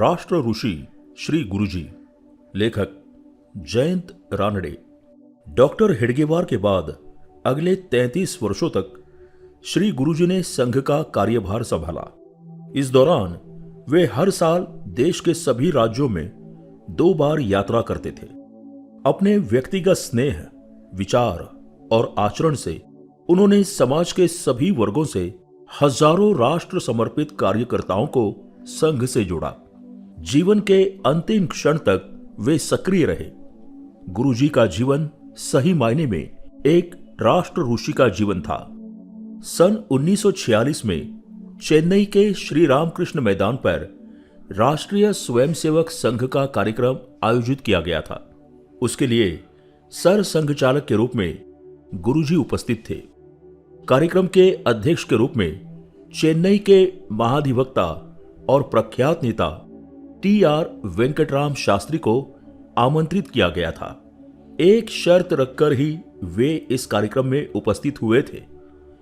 राष्ट्र ऋषि श्री गुरुजी। लेखक जयंत रानडे। डॉक्टर हेडगेवार के बाद अगले 33 वर्षों तक श्री गुरुजी ने संघ का कार्यभार संभाला। इस दौरान वे हर साल देश के सभी राज्यों में 2 बार यात्रा करते थे। अपने व्यक्तिगत स्नेह, विचार और आचरण से उन्होंने समाज के सभी वर्गों से हजारों राष्ट्र समर्पित कार्यकर्ताओं को संघ से जोड़ा। जीवन के अंतिम क्षण तक वे सक्रिय रहे। गुरुजी का जीवन सही मायने में एक राष्ट्र ऋषि का जीवन था। सन 1946 में चेन्नई के श्री रामकृष्ण मैदान पर राष्ट्रीय स्वयंसेवक संघ का कार्यक्रम आयोजित किया गया था। उसके लिए सर संघ चालक के रूप में गुरुजी उपस्थित थे। कार्यक्रम के अध्यक्ष के रूप में चेन्नई के महाधिवक्ता और प्रख्यात नेता TR वेंकटराम शास्त्री को आमंत्रित किया गया था। एक शर्त रखकर ही वे इस कार्यक्रम में उपस्थित हुए थे।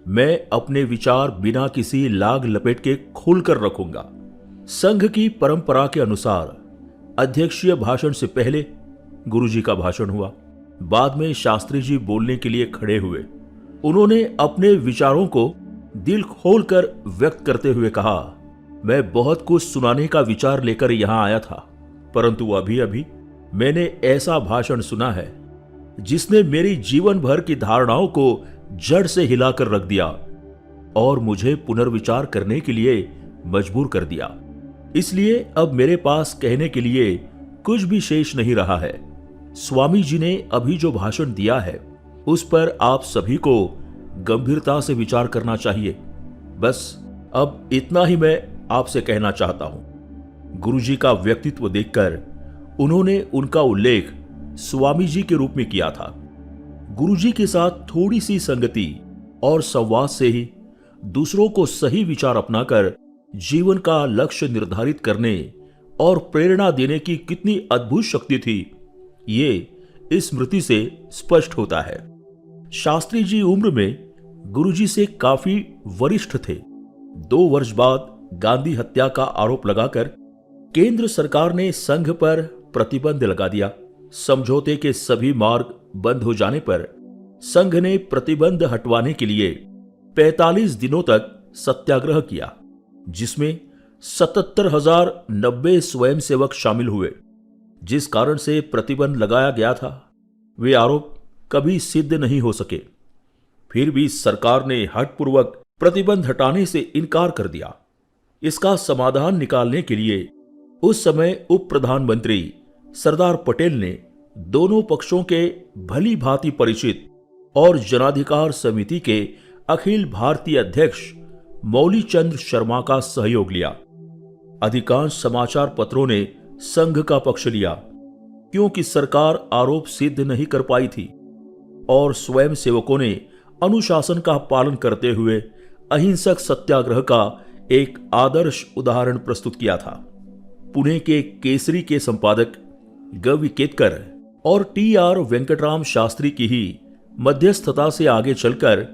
मैं अपने विचार बिना किसी लाग लपेट के खोलकर रखूंगा। संघ की परंपरा के अनुसार अध्यक्षीय भाषण से पहले गुरुजी का भाषण हुआ। बाद में शास्त्री जी बोलने के लिए खड़े हुए। उन्होंने अपने विचारों को दिल खोलकर व्यक्त करते हुए कहा, मैं बहुत कुछ सुनाने का विचार लेकर यहां आया था, परंतु अभी अभी मैंने ऐसा भाषण सुना है जिसने मेरी जीवन भर की धारणाओं को जड़ से हिलाकर रख दिया और मुझे पुनर्विचार करने के लिए मजबूर कर दिया। इसलिए अब मेरे पास कहने के लिए कुछ भी शेष नहीं रहा है। स्वामी जी ने अभी जो भाषण दिया है उस पर आप सभी को गंभीरता से विचार करना चाहिए। बस अब इतना ही मैं आपसे कहना चाहता हूं। गुरुजी का व्यक्तित्व देखकर उन्होंने उनका उल्लेख स्वामी जी के रूप में किया था। गुरुजी के साथ थोड़ी सी संगति और संवाद से ही दूसरों को सही विचार अपनाकर जीवन का लक्ष्य निर्धारित करने और प्रेरणा देने की कितनी अद्भुत शक्ति थी, ये इस स्मृति से स्पष्ट होता है। शास्त्री जी उम्र में गुरुजी से काफी वरिष्ठ थे। 2 वर्ष बाद गांधी हत्या का आरोप लगाकर केंद्र सरकार ने संघ पर प्रतिबंध लगा दिया। समझौते के सभी मार्ग बंद हो जाने पर संघ ने प्रतिबंध हटवाने के लिए 45 दिनों तक सत्याग्रह किया, जिसमें 77,090 स्वयंसेवक शामिल हुए। जिस कारण से प्रतिबंध लगाया गया था वे आरोप कभी सिद्ध नहीं हो सके। फिर भी सरकार ने हठपूर्वक प्रतिबंध हटाने से इनकार कर दिया। इसका समाधान निकालने के लिए उस समय उप प्रधानमंत्री सरदार पटेल ने दोनों पक्षों के भली भांति परिचित और जनाधिकार समिति के अखिल भारतीय अध्यक्ष मौली चंद्र शर्मा का सहयोग लिया। अधिकांश समाचार पत्रों ने संघ का पक्ष लिया, क्योंकि सरकार आरोप सिद्ध नहीं कर पाई थी और स्वयंसेवकों ने अनुशासन का पालन करते हुए अहिंसक सत्याग्रह का एक आदर्श उदाहरण प्रस्तुत किया था। पुणे के केसरी के संपादक गवि केतकर और TR वेंकटराम शास्त्री की ही मध्यस्थता से आगे चलकर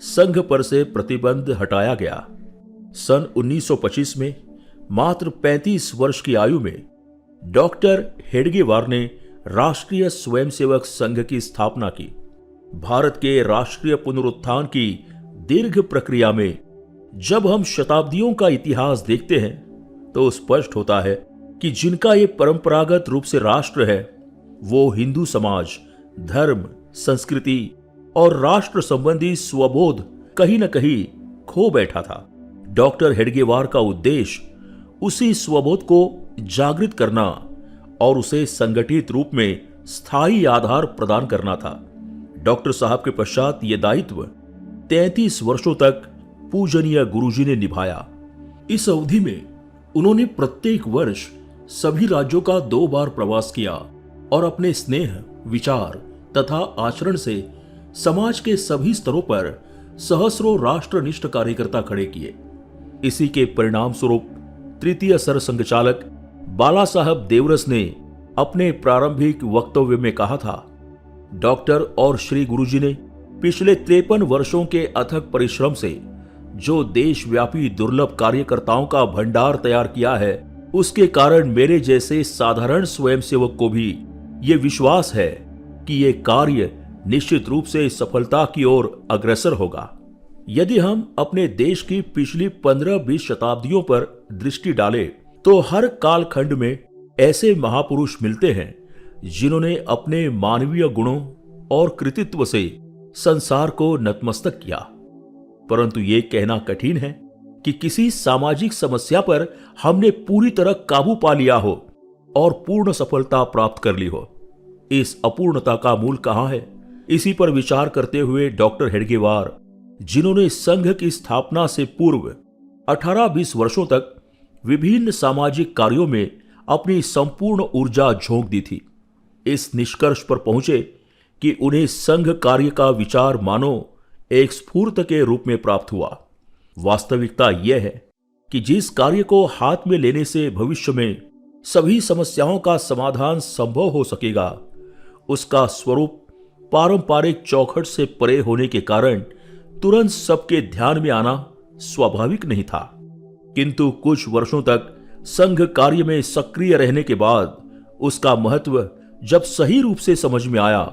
संघ पर से प्रतिबंध हटाया गया। सन 1925 में मात्र 35 वर्ष की आयु में डॉक्टर हेडगेवार ने राष्ट्रीय स्वयंसेवक संघ की स्थापना की। भारत के राष्ट्रीय पुनरुत्थान की दीर्घ प्रक्रिया में जब हम शताब्दियों का इतिहास देखते हैं तो स्पष्ट होता है कि जिनका ये परंपरागत रूप से राष्ट्र है वो हिंदू समाज, धर्म, संस्कृति और राष्ट्र संबंधी स्वबोध कहीं न कहीं खो बैठा था। डॉक्टर हेडगेवार का उद्देश्य उसी स्वबोध को जागृत करना और उसे संगठित रूप में स्थायी आधार प्रदान करना था। डॉक्टर साहब के पश्चात यह दायित्व 33 वर्षों तक पूजनीय गुरुजी ने निभाया। इस अवधि में उन्होंने प्रत्येक वर्ष सभी राज्यों का 2 बार प्रवास किया और अपने स्नेह, विचार तथा आचरण से समाज के सभी स्तरों पर सहस्रों राष्ट्रनिष्ठ कार्यकर्ता खड़े किए। इसी के परिणाम स्वरूप तृतीय सरसंघ चालक बाला साहब देवरस ने अपने प्रारंभिक वक्तव्य में कहा था, डॉक्टर और श्री गुरुजी ने पिछले 53 वर्षों के अथक परिश्रम से जो देशव्यापी दुर्लभ कार्यकर्ताओं का भंडार तैयार किया है उसके कारण मेरे जैसे साधारण स्वयंसेवक को भी ये विश्वास है कि ये कार्य निश्चित रूप से सफलता की ओर अग्रसर होगा। यदि हम अपने देश की पिछली 15-20 शताब्दियों पर दृष्टि डालें तो हर कालखंड में ऐसे महापुरुष मिलते हैं जिन्होंने अपने मानवीय गुणों और कृतित्व से संसार को नतमस्तक किया। परंतु ये कहना कठिन है कि किसी सामाजिक समस्या पर हमने पूरी तरह काबू पा लिया हो और पूर्ण सफलता प्राप्त कर ली हो। इस अपूर्णता का मूल कहां है? इसी पर विचार करते हुए डॉक्टर हेडगेवार, जिन्होंने संघ की स्थापना से पूर्व 18-20 वर्षों तक विभिन्न सामाजिक कार्यों में अपनी संपूर्ण ऊर्जा झोंक दी थी, इस निष्कर्ष पर पहुंचे कि उन्हें संघ कार्य का विचार मानो एक स्फूर्त के रूप में प्राप्त हुआ। वास्तविकता यह है कि जिस कार्य को हाथ में लेने से भविष्य में सभी समस्याओं का समाधान संभव हो सकेगा, उसका स्वरूप पारंपरिक चौखट से परे होने के कारण तुरंत सबके ध्यान में आना स्वाभाविक नहीं था। किंतु कुछ वर्षों तक संघ कार्य में सक्रिय रहने के बाद उसका महत्व जब सही रूप से समझ में आया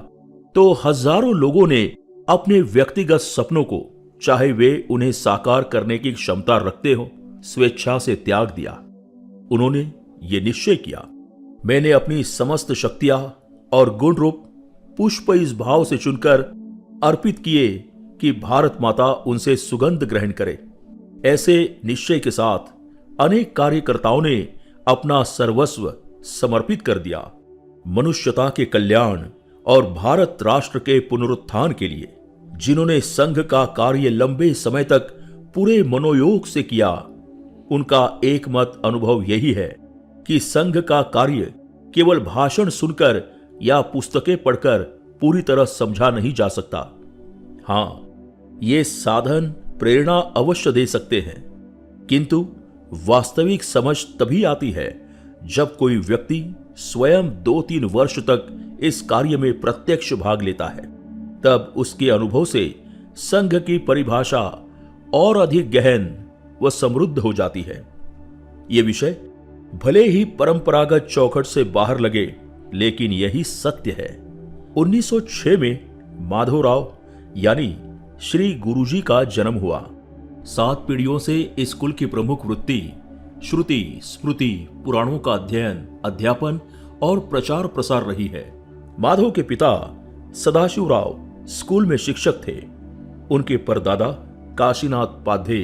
तो हजारों लोगों ने अपने व्यक्तिगत सपनों को, चाहे वे उन्हें साकार करने की क्षमता रखते हो, स्वेच्छा से त्याग दिया। उन्होंने ये निश्चय किया, मैंने अपनी समस्त शक्तियां और गुण रूप पुष्प इस भाव से चुनकर अर्पित किए कि भारत माता उनसे सुगंध ग्रहण करे। ऐसे निश्चय के साथ अनेक कार्यकर्ताओं ने अपना सर्वस्व समर्पित कर दिया, मनुष्यता के कल्याण और भारत राष्ट्र के पुनरुत्थान के लिए। जिन्होंने संघ का कार्य लंबे समय तक पूरे मनोयोग से किया, उनका एकमत अनुभव यही है कि संघ का कार्य केवल भाषण सुनकर या पुस्तकें पढ़कर पूरी तरह समझा नहीं जा सकता। हां, ये साधन प्रेरणा अवश्य दे सकते हैं, किंतु वास्तविक समझ तभी आती है जब कोई व्यक्ति स्वयं 2-3 वर्ष तक इस कार्य में प्रत्यक्ष भाग लेता है। तब उसके अनुभव से संघ की परिभाषा और अधिक गहन व समृद्ध हो जाती है। यह विषय भले ही परंपरागत चौखट से बाहर लगे, लेकिन यही सत्य है। 1906 में माधवराव यानी श्री गुरुजी का जन्म हुआ। 7 पीढ़ियों से इस कुल की प्रमुख वृत्ति श्रुति, स्मृति, पुराणों का अध्ययन, अध्यापन और प्रचार प्रसार रही है। माधव के पिता सदाशिवराव स्कूल में शिक्षक थे। उनके परदादा काशीनाथ पाध्ये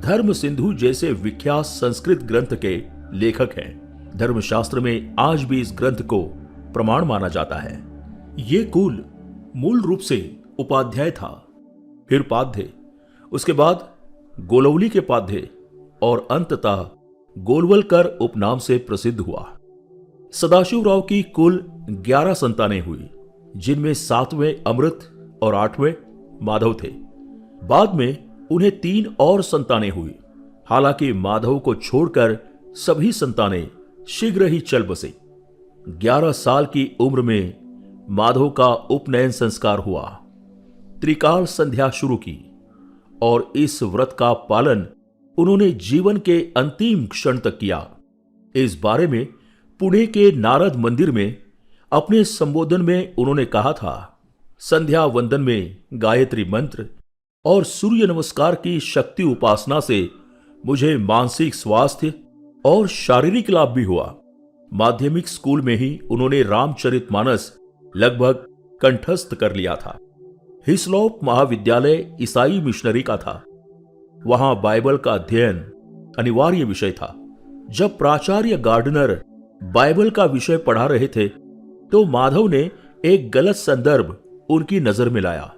धर्म सिंधु जैसे विख्यात संस्कृत ग्रंथ के लेखक हैं। धर्मशास्त्र में आज भी इस ग्रंथ को प्रमाण माना जाता है। ये कुल मूल रूप से उपाध्याय था, फिर पाध्ये, उसके बाद गोलवली के पाध्ये और अंततः गोलवलकर उपनाम से प्रसिद्ध हुआ। सदाशिवराव की कुल 11 संतानें हुई, जिनमें 7वें अमृत और 8वें माधव थे। बाद में उन्हें 3 और संतानें हुई। हालांकि माधव को छोड़कर सभी संतानें शीघ्र ही चल बसे। 11 साल की उम्र में माधव का उपनयन संस्कार हुआ। त्रिकाल संध्या शुरू की और इस व्रत का पालन उन्होंने जीवन के अंतिम क्षण तक किया। इस बारे में पुणे के नारद मंदिर में अपने संबोधन में उन्होंने कहा था, संध्या वंदन में गायत्री मंत्र और सूर्य नमस्कार की शक्ति उपासना से मुझे मानसिक स्वास्थ्य और शारीरिक लाभ भी हुआ। माध्यमिक स्कूल में ही उन्होंने रामचरितमानस लगभग कंठस्थ कर लिया था। हिस्लॉप महाविद्यालय ईसाई मिशनरी का था। वहां बाइबल का अध्ययन अनिवार्य विषय था। जब प्राचार्य गार्डनर बाइबल का विषय पढ़ा रहे थे तो माधव ने एक गलत संदर्भ उनकी नजर में लाया।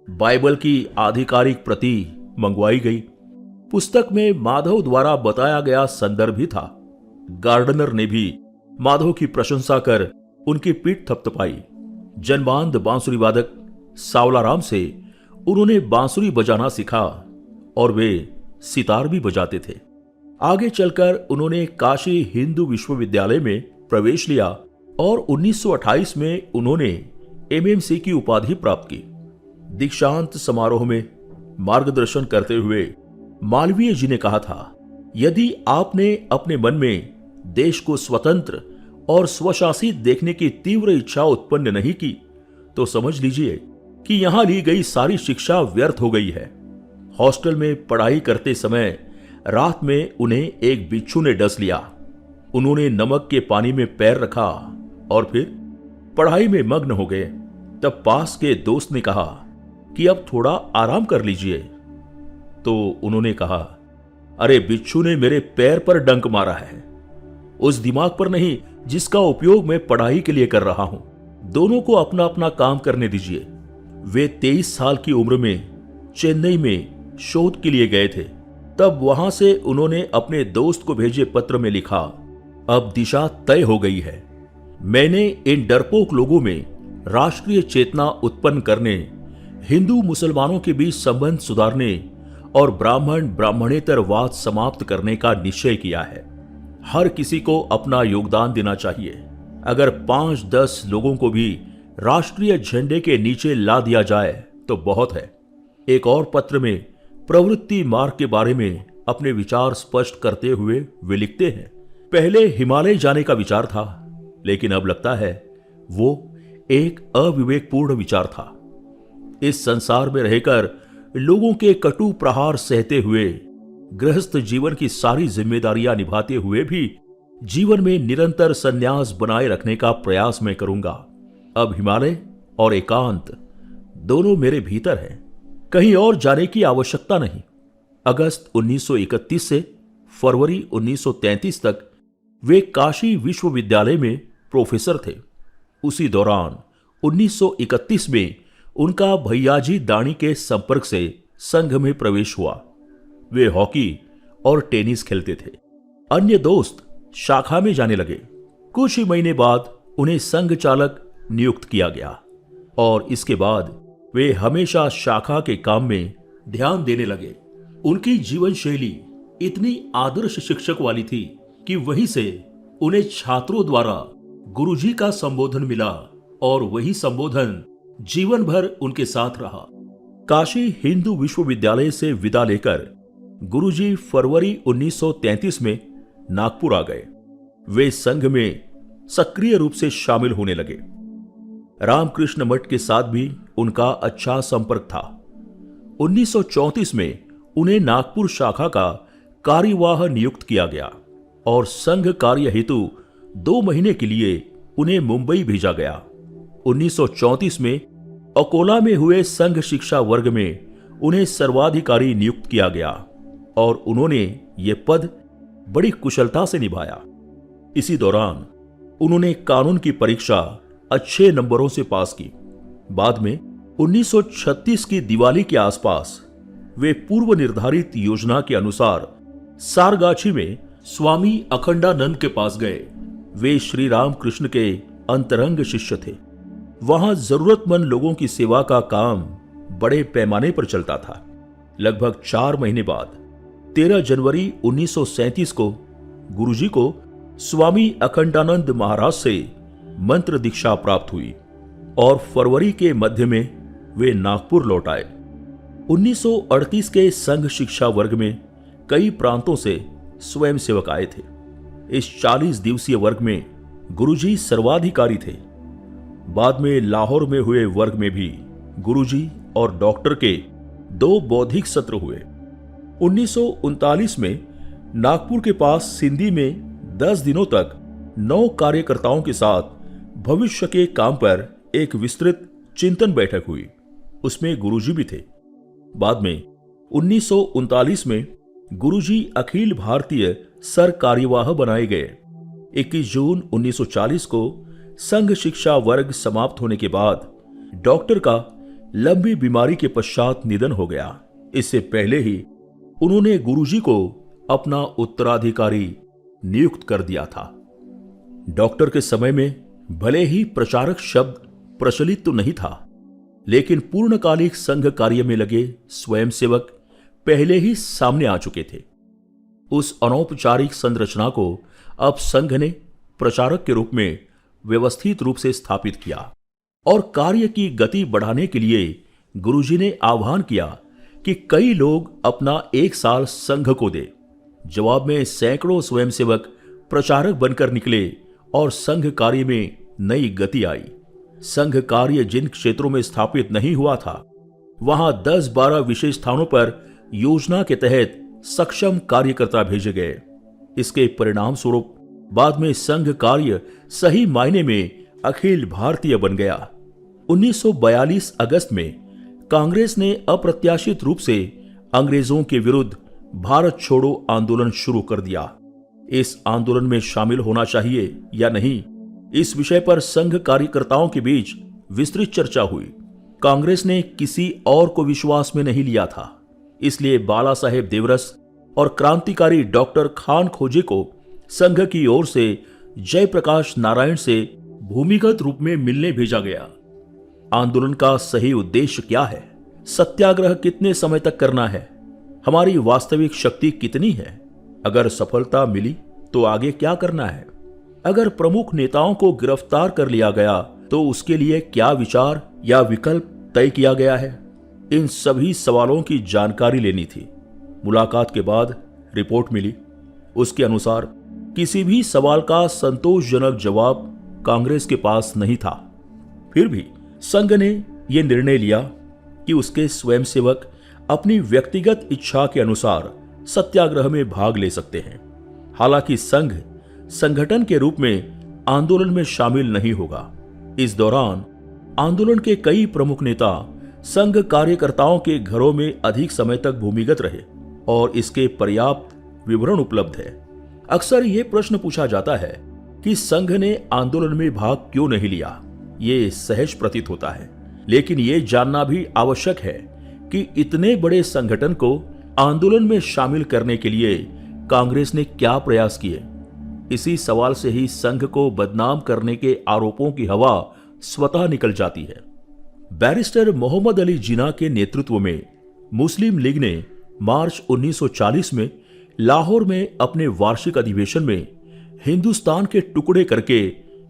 बाइबल की आधिकारिक प्रति मंगवाई गई। पुस्तक में माधव द्वारा बताया गया संदर्भ ही था। गार्डनर ने भी माधव की प्रशंसा कर उनकी पीठ थपथपाई। जनबांध बांसुरी वादक सावलाराम से उन्होंने बांसुरी बजाना सीखा और वे सितार भी बजाते थे। आगे चलकर उन्होंने काशी हिंदू विश्वविद्यालय में प्रवेश लिया और 1928 में उन्होंने एमएमसी की उपाधि प्राप्त की। दीक्षांत समारोह में मार्गदर्शन करते हुए मालवीय जी ने कहा था, यदि आपने अपने मन में देश को स्वतंत्र और स्वशासित देखने की तीव्र इच्छा उत्पन्न नहीं की तो समझ लीजिए कि यहां ली गई सारी शिक्षा व्यर्थ हो गई है। हॉस्टल में पढ़ाई करते समय रात में उन्हें एक बिच्छू ने डस लिया। उन्होंने नमक के पानी में पैर रखा और फिर पढ़ाई में मग्न हो गए। तब पास के दोस्त ने कहा कि अब थोड़ा आराम कर लीजिए। तो उन्होंने कहा, अरे बिच्छू ने मेरे पैर पर डंक मारा है, उस दिमाग पर नहीं जिसका उपयोग मैं पढ़ाई के लिए कर रहा हूं। दोनों को अपना अपना काम करने दीजिए। वे 23 साल की उम्र में चेन्नई में शोध के लिए गए थे। तब वहां से उन्होंने अपने दोस्त को भेजे पत्र में लिखा, अब दिशा तय हो गई है। मैंने इन डरपोक लोगों में राष्ट्रीय चेतना उत्पन्न करने, हिंदू मुसलमानों के बीच संबंध सुधारने और ब्राह्मण ब्राह्मणेतरवाद समाप्त करने का निश्चय किया है। हर किसी को अपना योगदान देना चाहिए। अगर 5-10 लोगों को भी राष्ट्रीय झंडे के नीचे ला दिया जाए तो बहुत है। एक और पत्र में प्रवृत्ति मार्ग के बारे में अपने विचार स्पष्ट करते हुए वे लिखते हैं, पहले हिमालय जाने का विचार था, लेकिन अब लगता है वो एक अविवेकपूर्ण विचार था। इस संसार में रहकर लोगों के कटु प्रहार सहते हुए, गृहस्थ जीवन की सारी जिम्मेदारियां निभाते हुए भी जीवन में निरंतर संन्यास बनाए रखने का प्रयास मैं करूंगा। अब हिमालय और एकांत दोनों मेरे भीतर है, कहीं और जाने की आवश्यकता नहीं। अगस्त 1931 से फरवरी 1933 तक वे काशी विश्वविद्यालय में प्रोफेसर थे। उसी दौरान 1931 में उनका भैयाजी दानी के संपर्क से संघ में प्रवेश हुआ। वे हॉकी और टेनिस खेलते थे। अन्य दोस्त शाखा में जाने लगे। कुछ ही महीने बाद उन्हें संघ चालक नियुक्त किया गया और इसके बाद वे हमेशा शाखा के काम में ध्यान देने लगे। उनकी जीवन शैली इतनी आदर्श शिक्षक वाली थी कि वहीं से उन्हें छात्रों द्वारा गुरुजी का संबोधन मिला और वही संबोधन जीवन भर उनके साथ रहा। काशी हिंदू विश्वविद्यालय से विदा लेकर गुरुजी फरवरी 1933 में नागपुर आ गए। वे संघ में सक्रिय रूप से शामिल होने लगे। रामकृष्ण मठ के साथ भी उनका अच्छा संपर्क था। 1934 में उन्हें नागपुर शाखा का कार्यवाह नियुक्त किया गया और संघ कार्य हेतु 2 महीने के लिए उन्हें मुंबई भेजा गया। 1934 में अकोला में हुए संघ शिक्षा वर्ग में उन्हें सर्वाधिकारी नियुक्त किया गया और उन्होंने ये पद बड़ी कुशलता से निभाया। इसी दौरान उन्होंने कानून की परीक्षा अच्छे नंबरों से पास की। बाद में 1936 की दिवाली के आसपास वे पूर्व निर्धारित योजना के अनुसार सारगाछी में स्वामी अखंडानंद के पास गए। वे श्री रामकृष्ण के अंतरंग शिष्य थे। वहां जरूरतमंद लोगों की सेवा का काम बड़े पैमाने पर चलता था। लगभग 4 महीने बाद 13 जनवरी 1937 को गुरुजी को स्वामी अखंडानंद महाराज से मंत्र दीक्षा प्राप्त हुई और फरवरी के मध्य में वे नागपुर लौट आए। 1938 के संघ शिक्षा वर्ग में कई प्रांतों से स्वयंसेवक आए थे। इस 40 दिवसीय वर्ग में गुरुजी सर्वाधिकारी थे। बाद में लाहौर में हुए वर्ग में भी गुरुजी और डॉक्टर के 2 बौद्धिक सत्र हुए। 1939 में नागपुर के पास सिंधी में 10 दिनों तक 9 कार्यकर्ताओं के साथ भविष्य के काम पर एक विस्तृत चिंतन बैठक हुई। उसमें गुरुजी भी थे। बाद में 1939 में गुरुजी अखिल भारतीय सर कार्यवाह बनाए गए। 21 जून 1940 को संघ शिक्षा वर्ग समाप्त होने के बाद डॉक्टर का लंबी बीमारी के पश्चात निधन हो गया। इससे पहले ही उन्होंने गुरुजी को अपना उत्तराधिकारी नियुक्त कर दिया था। डॉक्टर के समय में भले ही प्रचारक शब्द प्रचलित तो नहीं था, लेकिन पूर्णकालिक संघ कार्य में लगे स्वयंसेवक पहले ही सामने आ चुके थे। उस अनौपचारिक संरचना को अब संघ ने प्रचारक के रूप में व्यवस्थित रूप से स्थापित किया और कार्य की गति बढ़ाने के लिए गुरुजी ने आह्वान किया कि कई लोग अपना 1 साल संघ को दे। जवाब में सैकड़ों स्वयंसेवक प्रचारक बनकर निकले और संघ कार्य में नई गति आई। संघ कार्य जिन क्षेत्रों में स्थापित नहीं हुआ था, वहां 10-12 विशेष स्थानों पर योजना के तहत सक्षम कार्यकर्ता भेजे गए। इसके परिणाम स्वरूप बाद में संघ कार्य सही मायने में अखिल भारतीय बन गया। 1942 अगस्त में कांग्रेस ने अप्रत्याशित रूप से अंग्रेजों के विरुद्ध भारत छोड़ो आंदोलन शुरू कर दिया। इस आंदोलन में शामिल होना चाहिए या नहीं, इस विषय पर संघ कार्यकर्ताओं के बीच विस्तृत चर्चा हुई। कांग्रेस ने किसी और को विश्वास में नहीं लिया था, इसलिए बाला साहेब देवरस और क्रांतिकारी डॉक्टर खान खोजे को संघ की ओर से जयप्रकाश नारायण से भूमिगत रूप में मिलने भेजा गया। आंदोलन का सही उद्देश्य क्या है, सत्याग्रह कितने समय तक करना है, हमारी वास्तविक शक्ति कितनी है, अगर सफलता मिली तो आगे क्या करना है, अगर प्रमुख नेताओं को गिरफ्तार कर लिया गया तो उसके लिए क्या विचार या विकल्प तय किया गया है, इन सभी सवालों की जानकारी लेनी थी। मुलाकात के बाद रिपोर्ट मिली, उसके अनुसार किसी भी सवाल का संतोषजनक जवाब कांग्रेस के पास नहीं था। फिर भी संघ ने यह निर्णय लिया कि उसके स्वयंसेवक अपनी व्यक्तिगत इच्छा के अनुसार सत्याग्रह में भाग ले सकते हैं। हालांकि संघ संगठन के रूप में आंदोलन में शामिल नहीं होगा। इस दौरान आंदोलन के कई प्रमुख नेता संघ कार्यकर्ताओं के घरों में अधिक समय तक भूमिगत रहे और इसके पर्याप्त विवरण उपलब्ध है। अक्सर ये प्रश्न पूछा जाता है कि संघ ने आंदोलन में भाग क्यों नहीं लिया। ये सहज प्रतीत होता है, लेकिन ये जानना भी आवश्यक है कि इतने बड़े संगठन को आंदोलन में शामिल करने के लिए कांग्रेस ने क्या प्रयास किए। इसी सवाल से ही संघ को बदनाम करने के आरोपों की हवा स्वतः निकल जाती है। बैरिस्टर मोहम्मद अली जिन्ना के नेतृत्व में मुस्लिम लीग ने मार्च 1940 में लाहौर में अपने वार्षिक अधिवेशन में हिंदुस्तान के टुकड़े करके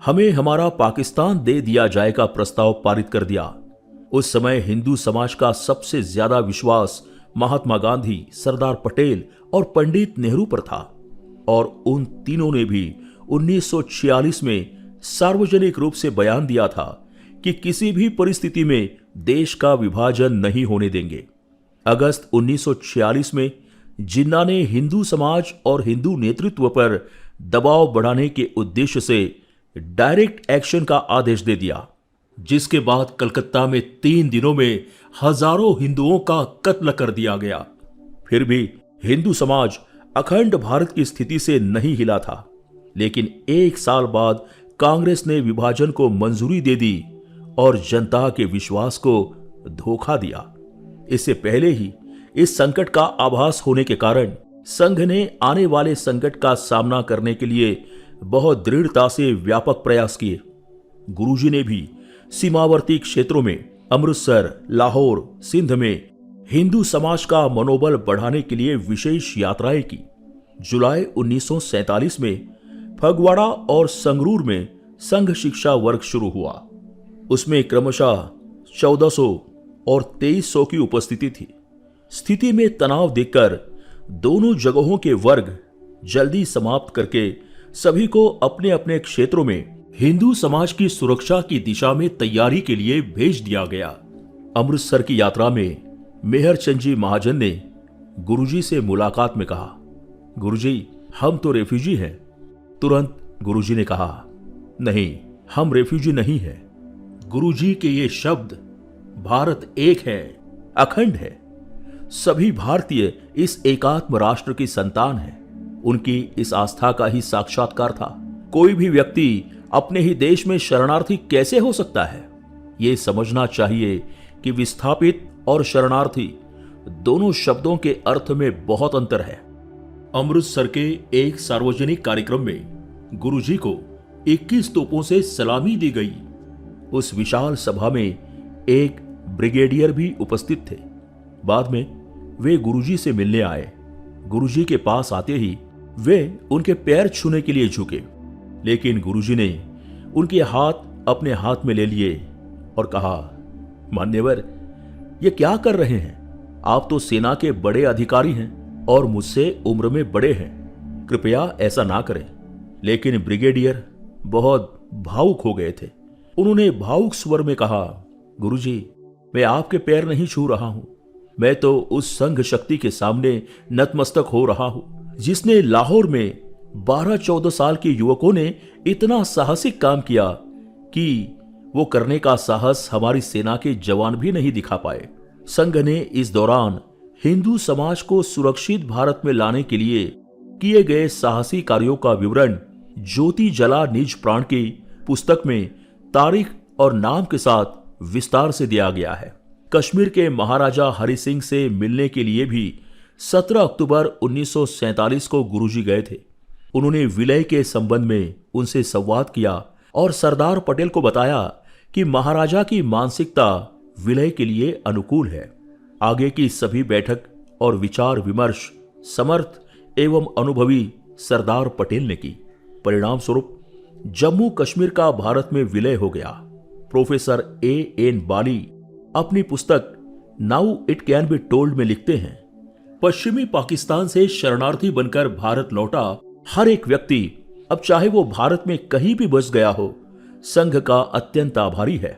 हमें हमारा पाकिस्तान दे दिया जाए का प्रस्ताव पारित कर दिया। उस समय हिंदू समाज का सबसे ज्यादा विश्वास महात्मा गांधी, सरदार पटेल और पंडित नेहरू पर था और उन तीनों ने भी 1946 में सार्वजनिक रूप से बयान दिया था कि किसी भी परिस्थिति में देश का विभाजन नहीं होने देंगे। अगस्त 1946 में जिन्ना ने हिंदू समाज और हिंदू नेतृत्व पर दबाव बढ़ाने के उद्देश्य से डायरेक्ट एक्शन का आदेश दे दिया, जिसके बाद कलकत्ता में 3 दिनों में हजारों हिंदुओं का कत्ल कर दिया गया। फिर भी हिंदू समाज अखंड भारत की स्थिति से नहीं हिला था। लेकिन 1 साल बाद कांग्रेस ने विभाजन को मंजूरी दे दी और जनता के विश्वास को धोखा दिया। इससे पहले ही इस संकट का आभास होने के कारण संघ ने आने वाले संकट का सामना करने के लिए बहुत दृढ़ता से व्यापक प्रयास किए। गुरुजी ने भी सीमावर्ती क्षेत्रों में अमृतसर, लाहौर, सिंध में हिंदू समाज का मनोबल बढ़ाने के लिए विशेष यात्राएं की। जुलाई 1947 में फगवाड़ा और संगरूर में संघ शिक्षा वर्ग शुरू हुआ। उसमें क्रमशः 1400 और 2300 की उपस्थिति थी। स्थिति में तनाव देखकर दोनों जगहों के वर्ग जल्दी समाप्त करके सभी को अपने अपने क्षेत्रों में हिंदू समाज की सुरक्षा की दिशा में तैयारी के लिए भेज दिया गया। अमृतसर की यात्रा में मेहर चंद जी महाजन ने गुरुजी से मुलाकात में कहा, गुरुजी हम तो रेफ्यूजी हैं। तुरंत गुरुजी ने कहा, नहीं हम रेफ्यूजी नहीं हैं। गुरुजी के ये शब्द, भारत एक है, अखंड है, सभी भारतीय इस एकात्म राष्ट्र की संतान हैं। उनकी इस आस्था का ही साक्षात्कार था। कोई भी व्यक्ति अपने ही देश में शरणार्थी कैसे हो सकता है। ये समझना चाहिए कि विस्थापित और शरणार्थी दोनों शब्दों के अर्थ में बहुत अंतर है। अमृतसर के एक सार्वजनिक कार्यक्रम में गुरुजी को 21 तोपों से सलामी दी गई। उस विशाल सभा में एक ब्रिगेडियर भी उपस्थित थे। बाद में वे गुरुजी से मिलने आए। गुरुजी के पास आते ही वे उनके पैर छूने के लिए झुके, लेकिन गुरुजी ने उनके हाथ अपने हाथ में ले लिए और कहा, मान्यवर ये क्या कर रहे हैं? आप तो सेना के बड़े अधिकारी हैं और मुझसे उम्र में बड़े हैं। कृपया ऐसा ना करें। लेकिन ब्रिगेडियर बहुत भावुक हो गए थे। उन्होंने भावुक स्वर में कहा, गुरुजी, मैं आपके पैर नहीं छू रहा हूं, मैं तो उस संघ शक्ति के सामने नतमस्तक हो रहा हूं जिसने लाहौर में 12-14 साल के युवकों ने इतना साहसिक काम किया कि वो करने का साहस हमारी सेना के जवान भी नहीं दिखा पाए। संघ ने इस दौरान हिंदू समाज को सुरक्षित भारत में लाने के लिए किए गए साहसी कार्यों का विवरण ज्योति जला निज प्राण की पुस्तक में तारीख और नाम के साथ विस्तार से दिया गया है। कश्मीर के महाराजा हरि सिंह से मिलने के लिए भी 17 अक्टूबर 1947 को गुरुजी गए थे। उन्होंने विलय के संबंध में उनसे संवाद किया और सरदार पटेल को बताया कि महाराजा की मानसिकता विलय के लिए अनुकूल है। आगे की सभी बैठक और विचार विमर्श समर्थ एवं अनुभवी सरदार पटेल ने की। परिणाम स्वरूप जम्मू कश्मीर का भारत में विलय हो गया। Professor A.N. बाली अपनी पुस्तक now it can be told में लिखते हैं, पश्चिमी पाकिस्तान से शरणार्थी बनकर भारत लौटा हर एक व्यक्ति, अब चाहे वो भारत में कहीं भी बस गया हो, संघ का अत्यंत आभारी है।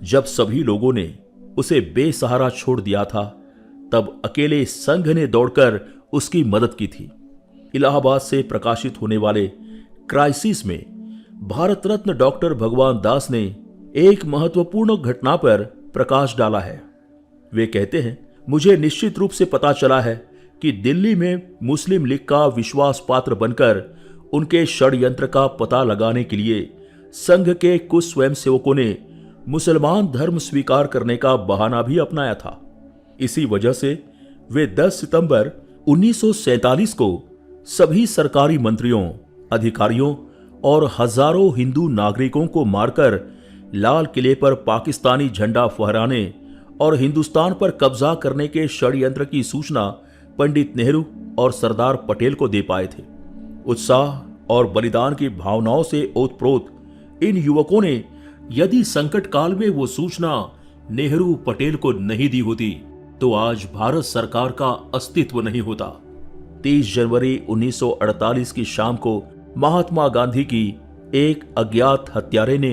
जब सभी लोगों ने उसे बेसहारा छोड़ दिया था, तब अकेले संघ ने दौड़कर उसकी मदद की थी। इलाहाबाद से प्रकाशित होने वाले क्राइसिस में भारत रत्न डॉक्टर भगवान दास ने एक महत्वपूर्ण घटना पर प्रकाश डाला है। वे कहते हैं, मुझे निश्चित रूप से पता चला है कि दिल्ली में मुस्लिम लीग का विश्वास पात्र बनकर उनके षड्यंत्र का पता लगाने के लिए संघ के कुछ स्वयंसेवकों ने मुसलमान धर्म स्वीकार करने का बहाना भी अपनाया था। इसी वजह से वे 10 सितंबर 1947 को सभी सरकारी मंत्रियों, अधिकारियों और हजारों हिंदू नागरिकों को मारकर लाल किले पर पाकिस्तानी झंडा फहराने और हिंदुस्तान पर कब्जा करने के षड्यंत्र की सूचना पंडित नेहरू और सरदार पटेल को दे पाए थे। उत्साह और बलिदान की भावनाओं से ओतप्रोत इन युवकों ने यदि संकट काल में वो सूचना नेहरू पटेल को नहीं दी होती तो आज भारत सरकार का अस्तित्व नहीं होता। 30 जनवरी 1948 की शाम को महात्मा गांधी की एक अज्ञात हत्यारे ने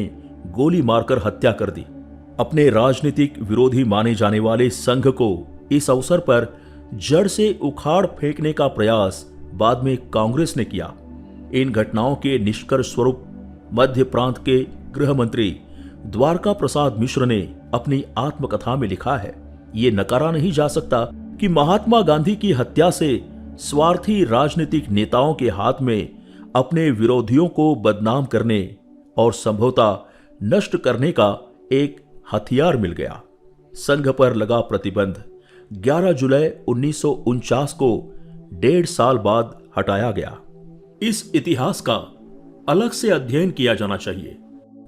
गोली मारकर हत्या कर दी। अपने राजनीतिक विरोधी माने जाने वाले संघ को इस अवसर पर जड़ से उखाड़ फेंकने का प्रयास बाद में कांग्रेस ने किया। इन घटनाओं के निष्कर्ष स्वरूप मध्य प्रांत के गृह मंत्री द्वारका प्रसाद मिश्र ने अपनी आत्मकथा में लिखा है, ये नकारा नहीं जा सकता कि महात्मा गांधी की हत्या से स्वार्थी राजनीतिक नेताओं के हाथ में अपने विरोधियों को बदनाम करने और संभवतः नष्ट करने का एक हथियार मिल गया। संघ पर लगा प्रतिबंध 11 जुलाई 1949 को 1.5 साल बाद हटाया गया। इस इतिहास का अलग से अध्ययन किया जाना चाहिए,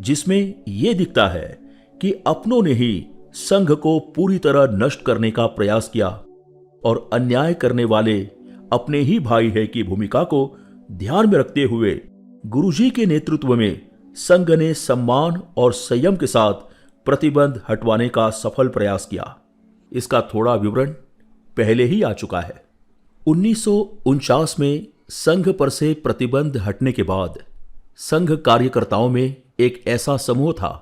जिसमें यह दिखता है कि अपनों ने ही संघ को पूरी तरह नष्ट करने का प्रयास किया और अन्याय करने वाले अपने ही भाई है की भूमिका को ध्यान में रखते हुए गुरुजी के नेतृत्व में संघ ने सम्मान और संयम के साथ प्रतिबंध हटवाने का सफल प्रयास किया। इसका थोड़ा विवरण पहले ही आ चुका है। 1949 में संघ पर से प्रतिबंध हटने के बाद संघ कार्यकर्ताओं में एक ऐसा समूह था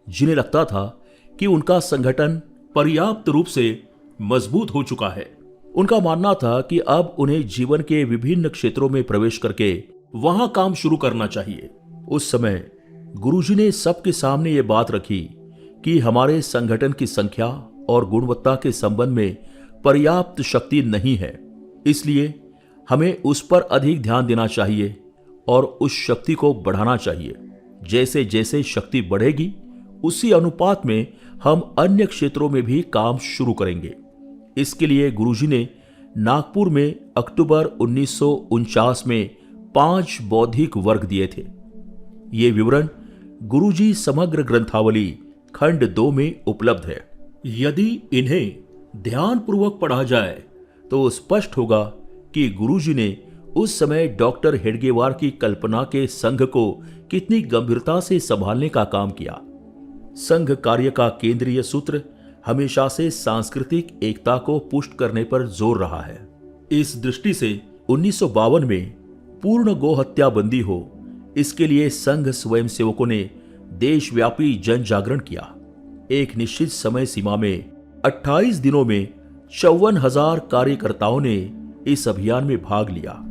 जिन्हें लगता था कि उनका संगठन पर्याप्त रूप से मजबूत हो चुका है। उनका मानना था कि अब उन्हें जीवन के विभिन्न क्षेत्रों में प्रवेश करके वहां काम शुरू करना चाहिए। उस समय गुरुजी ने सबके सामने ये बात रखी कि हमारे संगठन की संख्या और गुणवत्ता के संबंध में पर्याप्त शक्ति नहीं है, इसलिए हमें उस पर अधिक ध्यान देना चाहिए और उस शक्ति को बढ़ाना चाहिए। जैसे जैसे शक्ति बढ़ेगी उसी अनुपात में हम अन्य क्षेत्रों में भी काम शुरू करेंगे। इसके लिए गुरुजी ने नागपुर में अक्टूबर 1949 में 5 बौद्धिक वर्ग दिए थे। ये विवरण गुरुजी समग्र ग्रंथावली खंड 2 में उपलब्ध है। यदि इन्हें ध्यानपूर्वक पढ़ा जाए तो स्पष्ट होगा कि गुरुजी ने उस समय डॉक्टर हेडगेवार की कल्पना के संघ को कितनी गंभीरता से संभालने का काम किया। संघ कार्य का केंद्रीय सूत्र हमेशा से सांस्कृतिक एकता को पुष्ट करने पर जोर रहा है। इस दृष्टि से 1952 में पूर्ण गो हत्या बंदी हो इसके लिए संघ स्वयंसेवकों ने देशव्यापी जन जागरण किया। एक निश्चित समय सीमा में 28 दिनों में 54,000 कार्यकर्ताओं ने इस अभियान में भाग लिया।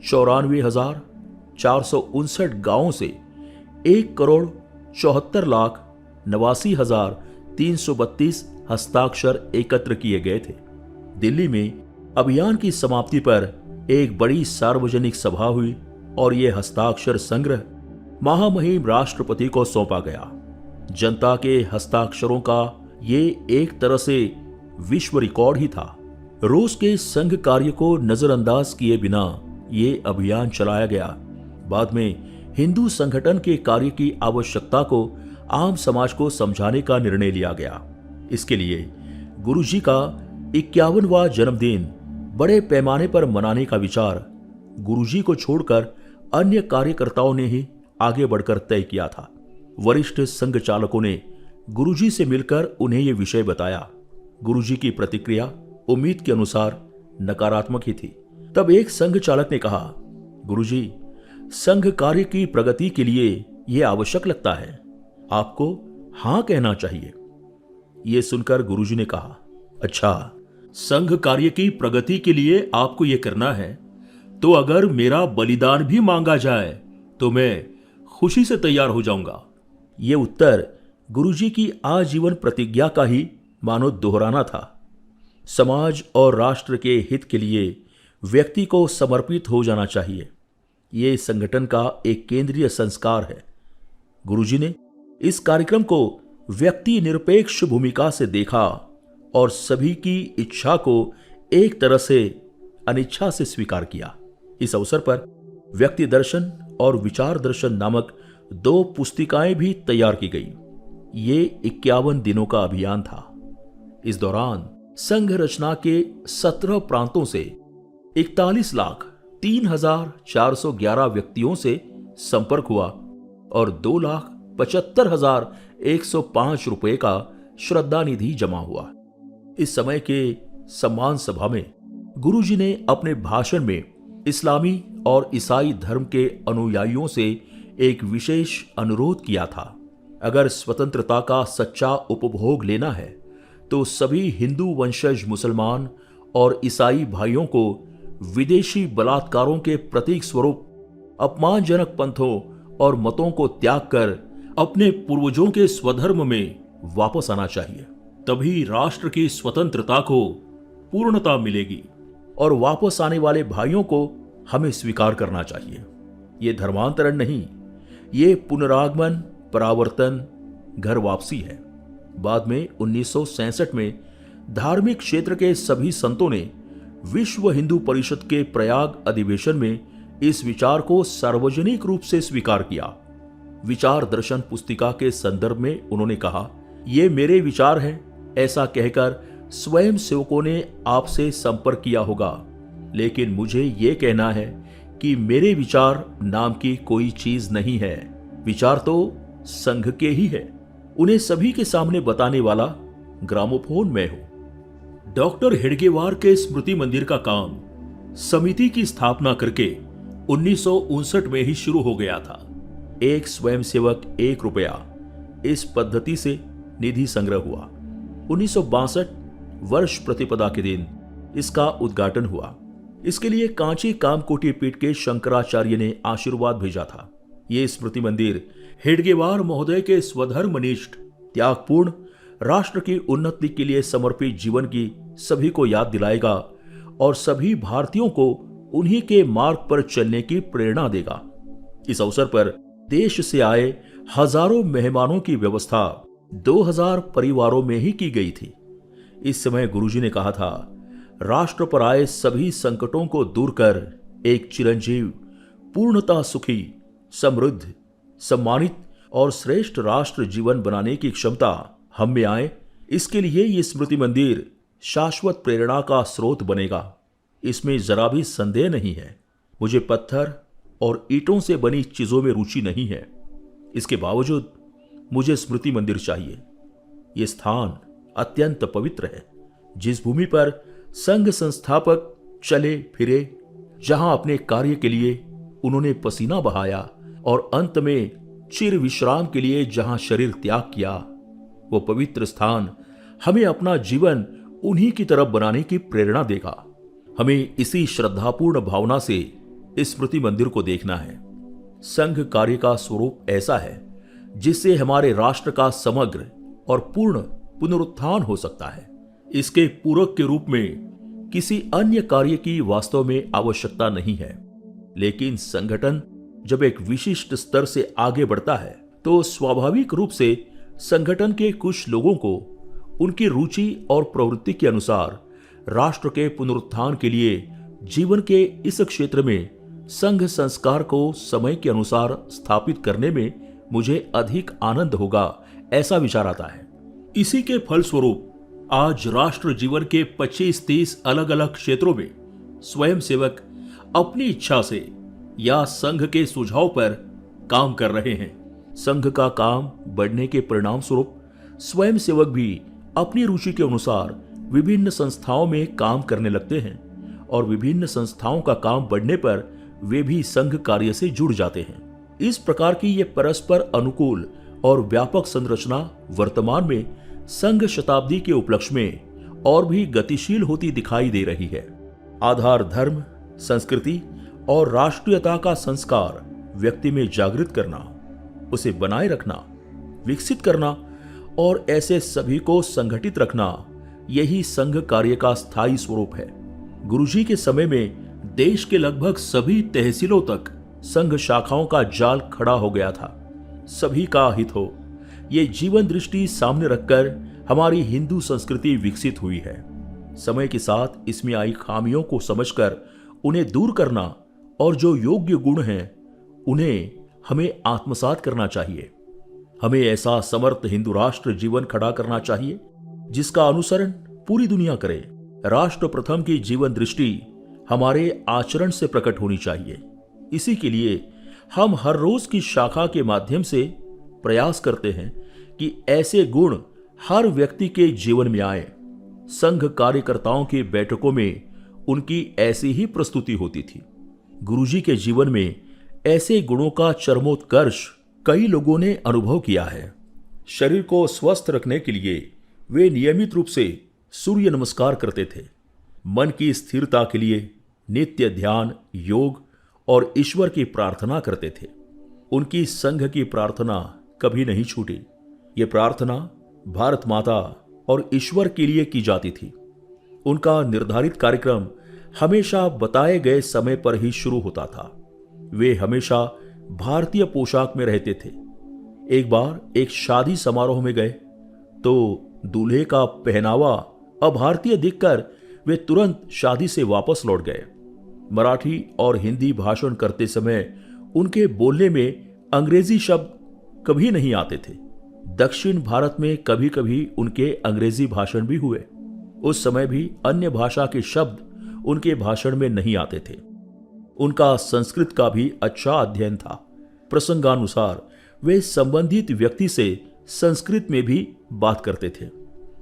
94,459 गांवों से 1,74,89,332 हस्ताक्षर एकत्र किए गए थे। दिल्ली में अभियान की समाप्ति पर एक बड़ी सार्वजनिक सभा हुई और यह हस्ताक्षर संग्रह महामहिम राष्ट्रपति को सौंपा गया। जनता के हस्ताक्षरों का ये एक तरह से विश्व रिकॉर्ड ही था। रोज के संघ कार्य को नजरअंदाज किए बिना ये अभियान चलाया गया। बाद में हिंदू संगठन के कार्य की आवश्यकता को आम समाज को समझाने का निर्णय लिया गया। इसके लिए गुरुजी का 51वां जन्मदिन बड़े पैमाने पर मनाने का विचार गुरुजी को छोड़कर अन्य कार्यकर्ताओं ने ही आगे बढ़कर तय किया था। वरिष्ठ संघ चालकों ने गुरुजी से मिलकर उन्हें यह विषय बताया। गुरुजी की प्रतिक्रिया उम्मीद के अनुसार नकारात्मक ही थी। तब एक संघ चालक ने कहा, गुरुजी, संघ कार्य की प्रगति के लिए यह आवश्यक लगता है, आपको हां कहना चाहिए। यह सुनकर गुरुजी ने कहा, अच्छा, संघ कार्य की प्रगति के लिए आपको यह करना है, तो अगर मेरा बलिदान भी मांगा जाए तो मैं खुशी से तैयार हो जाऊंगा। यह उत्तर गुरुजी की आजीवन प्रतिज्ञा का ही मानो दोहराना था। समाज और राष्ट्र के हित के लिए व्यक्ति को समर्पित हो जाना चाहिए। यह संगठन का एक केंद्रीय संस्कार है। गुरुजी ने इस कार्यक्रम को व्यक्ति निरपेक्ष भूमिका से देखा और सभी की इच्छा को एक तरह से अनिच्छा से स्वीकार किया। इस अवसर पर व्यक्ति दर्शन और विचार दर्शन नामक 2 पुस्तिकाएं भी तैयार की गई। ये 51 दिनों का अभियान था। इस दौरान संघ रचना के 17 प्रांतों से 41,03,411 व्यक्तियों से संपर्क हुआ और 2,75,105 रुपए का श्रद्धा निधि जमा हुआ। इस समय के सम्मान सभा में गुरुजी ने अपने भाषण में इस्लामी और ईसाई धर्म के अनुयायियों से एक विशेष अनुरोध किया था। अगर स्वतंत्रता का सच्चा उपभोग लेना है तो सभी हिंदू वंशज मुसलमान और ईसाई भाइयों को विदेशी बलात्कारों के प्रतीक स्वरूप अपमानजनक पंथों और मतों को त्याग कर अपने पूर्वजों के स्वधर्म में वापस आना चाहिए। तभी राष्ट्र की स्वतंत्रता को पूर्णता मिलेगी और वापस आने वाले भाइयों को हमें स्वीकार करना चाहिए। ये धर्मांतरण नहीं, ये पुनरागमन, परावर्तन, घर वापसी है। बाद में 1967 में धार्मिक क्षेत्र के सभी संतों ने विश्व हिंदू परिषद के प्रयाग अधिवेशन में इस विचार को सार्वजनिक रूप से स्वीकार किया। विचार दर्शन पुस्तिका के संदर्भ में उन्होंने कहा, ये मेरे विचार हैं। ऐसा कहकर स्वयं सेवकों ने आपसे संपर्क किया होगा, लेकिन मुझे ये कहना है कि मेरे विचार नाम की कोई चीज नहीं है। विचार तो संघ के ही है। उन्हें सभी के सामने बताने वाला ग्रामोफोन मैं हूं। डॉक्टर हेडगेवार के स्मृति मंदिर का काम समिति की स्थापना करके 1959 में ही शुरू हो गया था। एक स्वयंसेवक 1 रुपया, इस पद्धति से निधि संग्रह हुआ। 1962 वर्ष प्रतिपदा के दिन इसका उद्घाटन हुआ। इसके लिए कांची कामकोटी पीठ के शंकराचार्य ने आशीर्वाद भेजा था। ये स्मृति मंदिर हेडगेवार महोदय के स्वधर्मनिष्ठ, त्यागपूर्ण, राष्ट्र की उन्नति के लिए समर्पित जीवन की सभी को याद दिलाएगा और सभी भारतीयों को उन्हीं के मार्ग पर चलने की प्रेरणा देगा। इस अवसर पर देश से आए हजारों मेहमानों की व्यवस्था 2000 परिवारों में ही की गई थी। इस समय गुरुजी ने कहा था, राष्ट्र पर आए सभी संकटों को दूर कर एक चिरंजीव, पूर्णता सुखी, समृद्ध, सम्मानित और श्रेष्ठ राष्ट्र जीवन बनाने की क्षमता हम में आए। इसके लिए ये स्मृति मंदिर शाश्वत प्रेरणा का स्रोत बनेगा, इसमें जरा भी संदेह नहीं है। मुझे पत्थर और ईंटों से बनी चीजों में रुचि नहीं है। इसके बावजूद मुझे स्मृति मंदिर चाहिए। यह स्थान अत्यंत पवित्र है, जिस भूमि पर संघ संस्थापक चले फिरे, जहां अपने कार्य के लिए उन्होंने पसीना बहाया और अंत में चिर विश्राम के लिए जहां शरीर त्याग किया, वो पवित्र स्थान हमें अपना जीवन उन्हीं की तरफ बनाने की प्रेरणा देगा। हमें इसी श्रद्धापूर्ण भावना से स्मृति मंदिर को देखना है। संघ कार्य का स्वरूप ऐसा है जिससे हमारे राष्ट्र का समग्र और पूर्ण पुनरुत्थान हो सकता है। इसके पूरक के रूप में किसी अन्य कार्य की वास्तव में आवश्यकता नहीं है, लेकिन संगठन जब एक विशिष्ट स्तर से आगे बढ़ता है तो स्वाभाविक रूप से संगठन के कुछ लोगों को उनकी रुचि और प्रवृत्ति के अनुसार राष्ट्र के पुनरुत्थान के लिए जीवन के इस क्षेत्र में संघ संस्कार को समय के अनुसार स्थापित करने में मुझे अधिक आनंद होगा, ऐसा विचार आता है। इसी के फलस्वरूप आज राष्ट्र जीवन के 25-30 अलग अलग क्षेत्रों में स्वयंसेवक अपनी इच्छा से या संघ के सुझाव पर काम कर रहे हैं। संघ का काम बढ़ने के परिणाम स्वरूप स्वयंसेवक भी अपनी रुचि के अनुसार विभिन्न संस्थाओं में काम करने लगते हैं और विभिन्न संस्थाओं का काम बढ़ने पर वे भी संघ कार्य से जुड़ जाते हैं। इस प्रकार की ये परस्पर अनुकूल और व्यापक संरचना वर्तमान में संघ शताब्दी के उपलक्ष्य में और भी गतिशील होती दिखाई दे रही है। आधार धर्म, संस्कृति और राष्ट्रीयता का संस्कार व्यक्ति में जागृत करना, उसे बनाए रखना, विकसित करना और ऐसे सभी को संगठित रखना, यही संघ कार्य का स्थायी स्वरूप है। गुरुजी के समय में देश के लगभग सभी तहसीलों तक संघ शाखाओं का जाल खड़ा हो गया था। सभी का हित हो, ये जीवन दृष्टि सामने रखकर हमारी हिंदू संस्कृति विकसित हुई है। समय के साथ इसमें आई खामियों को समझकर उन्हें दूर करना और जो योग्य गुण हैं उन्हें हमें आत्मसात करना चाहिए। हमें ऐसा समर्थ हिंदू राष्ट्र जीवन खड़ा करना चाहिए जिसका अनुसरण पूरी दुनिया करे। राष्ट्र प्रथम की जीवन दृष्टि हमारे आचरण से प्रकट होनी चाहिए। इसी के लिए हम हर रोज की शाखा के माध्यम से प्रयास करते हैं कि ऐसे गुण हर व्यक्ति के जीवन में आए। संघ कार्यकर्ताओं की बैठकों में उनकी ऐसी ही प्रस्तुति होती थी। गुरुजी के जीवन में ऐसे गुणों का चरमोत्कर्ष कई लोगों ने अनुभव किया है। शरीर को स्वस्थ रखने के लिए वे नियमित रूप से सूर्य नमस्कार करते थे। मन की स्थिरता के लिए नित्य ध्यान, योग और ईश्वर की प्रार्थना करते थे। उनकी संघ की प्रार्थना कभी नहीं छूटी। ये प्रार्थना भारत माता और ईश्वर के लिए की जाती थी। उनका निर्धारित कार्यक्रम हमेशा बताए गए समय पर ही शुरू होता था। वे हमेशा भारतीय पोशाक में रहते थे। एक बार एक शादी समारोह में गए तो दूल्हे का पहनावा अभारतीय देखकर वे तुरंत शादी से वापस लौट गए। मराठी और हिंदी भाषण करते समय उनके बोलने में अंग्रेजी शब्द कभी नहीं आते थे। दक्षिण भारत में कभी कभी उनके अंग्रेजी भाषण भी हुए। उस समय भी अन्य भाषा के शब्द उनके भाषण में नहीं आते थे। उनका संस्कृत का भी अच्छा अध्ययन था। प्रसंगानुसार वे संबंधित व्यक्ति से संस्कृत में भी बात करते थे।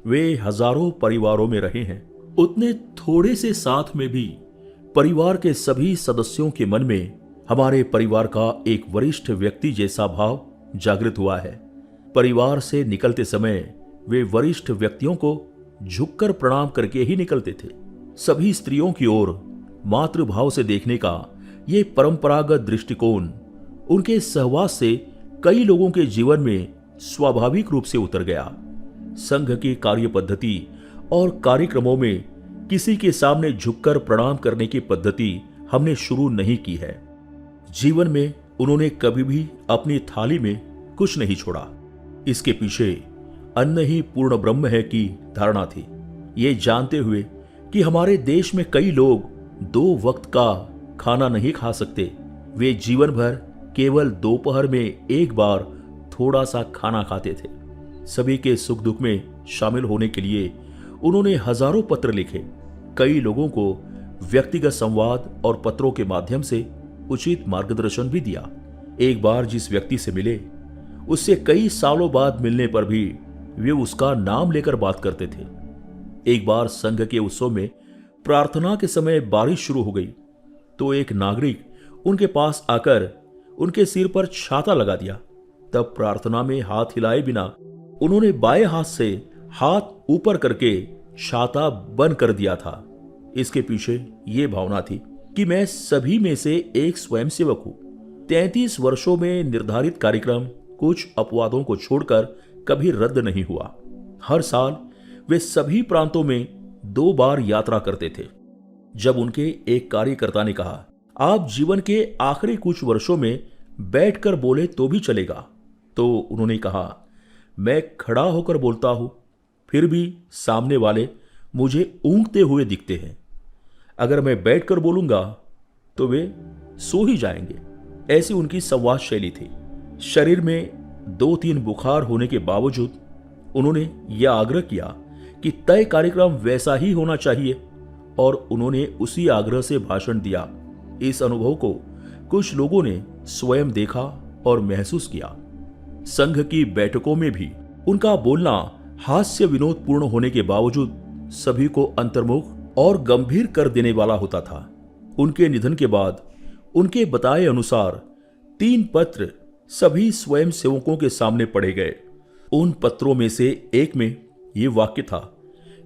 वे हजारों परिवारों में रहे हैं। उतने थोड़े से साथ में भी परिवार के सभी सदस्यों के मन में हमारे परिवार का एक वरिष्ठ व्यक्ति जैसा भाव जागृत हुआ है। परिवार से निकलते समय वे वरिष्ठ व्यक्तियों को झुककर प्रणाम करके ही निकलते थे। सभी स्त्रियों की ओर मातृभाव से देखने का ये परंपरागत दृष्टिकोण उनके सहवास से कई लोगों के जीवन में स्वाभाविक रूप से उतर गया। संघ की कार्य पद्धति और कार्यक्रमों में किसी के सामने झुककर प्रणाम करने की पद्धति हमने शुरू नहीं की है। जीवन में उन्होंने कभी भी अपनी थाली में कुछ नहीं छोड़ा। इसके पीछे अन्न ही पूर्ण ब्रह्म है की धारणा थी। ये जानते हुए कि हमारे देश में कई लोग 2 वक्त का खाना नहीं खा सकते, वे जीवन भर केवल दोपहर में एक बार थोड़ा सा खाना खाते थे। सभी के सुख दुख में शामिल होने के लिए उन्होंने हजारों पत्र लिखे। कई लोगों को व्यक्तिगत संवाद और पत्रों के माध्यम से उचित मार्गदर्शन भी दिया। एक बार जिस व्यक्ति से मिले उससे कई सालों बाद मिलने पर भी वे उसका नाम लेकर बात करते थे। एक बार संघ के उत्सव में प्रार्थना के समय बारिश शुरू हो गई तो एक नागरिक उनके पास आकर उनके सिर पर छाता लगा दिया। तब प्रार्थना में हाथ हिलाए बिना उन्होंने बाएं हाथ से हाथ ऊपर करके छाता बंद कर दिया था। इसके पीछे ये भावना थी कि मैं सभी में से एक स्वयंसेवक हूं। 33 वर्षों में निर्धारित कार्यक्रम कुछ अपवादों को छोड़कर कभी रद्द नहीं हुआ। हर साल वे सभी प्रांतों में 2 बार यात्रा करते थे। जब उनके एक कार्यकर्ता ने कहा, आप जीवन के आखिरी कुछ वर्षों में बैठकर बोले तो भी चलेगा, तो उन्होंने कहा, मैं खड़ा होकर बोलता हूं, फिर भी सामने वाले मुझे ऊँघते हुए दिखते हैं। अगर मैं बैठकर बोलूंगा तो वे सो ही जाएंगे। ऐसी उनकी संवाद शैली थी। शरीर में 2-3 बुखार होने के बावजूद उन्होंने यह आग्रह किया कि तय कार्यक्रम वैसा ही होना चाहिए, और उन्होंने उसी आग्रह से भाषण दिया। इस अनुभव को कुछ लोगों ने स्वयं देखा और महसूस किया। संघ की बैठकों में भी उनका बोलना हास्य विनोदपूर्ण होने के बावजूद सभी को अंतर्मुख और गंभीर कर देने वाला होता था। उनके निधन के बाद उनके बताए अनुसार 3 पत्र सभी स्वयं सेवकों के सामने पढ़े गए। उन पत्रों में से एक में यह वाक्य था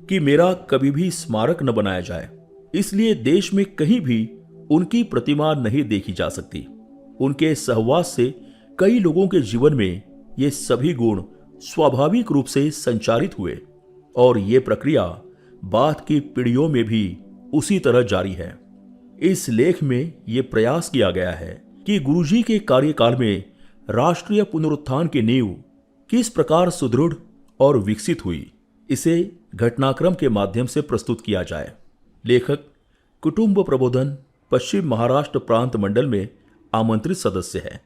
कि मेरा कभी भी स्मारक न बनाया जाए, इसलिए देश में कहीं भी उनकी प्रतिमा नहीं देखी जा सकती। उनके सहवास से कई लोगों के जीवन में ये सभी गुण स्वाभाविक रूप से संचारित हुए, और ये प्रक्रिया बाद की पीढ़ियों में भी उसी तरह जारी है। इस लेख में यह प्रयास किया गया है कि गुरुजी के कार्यकाल में राष्ट्रीय पुनरुत्थान की नींव किस प्रकार सुदृढ़ और विकसित हुई, इसे घटनाक्रम के माध्यम से प्रस्तुत किया जाए। लेखक कुटुंब प्रबोधन पश्चिम महाराष्ट्र प्रांत मंडल में आमंत्रित सदस्य है।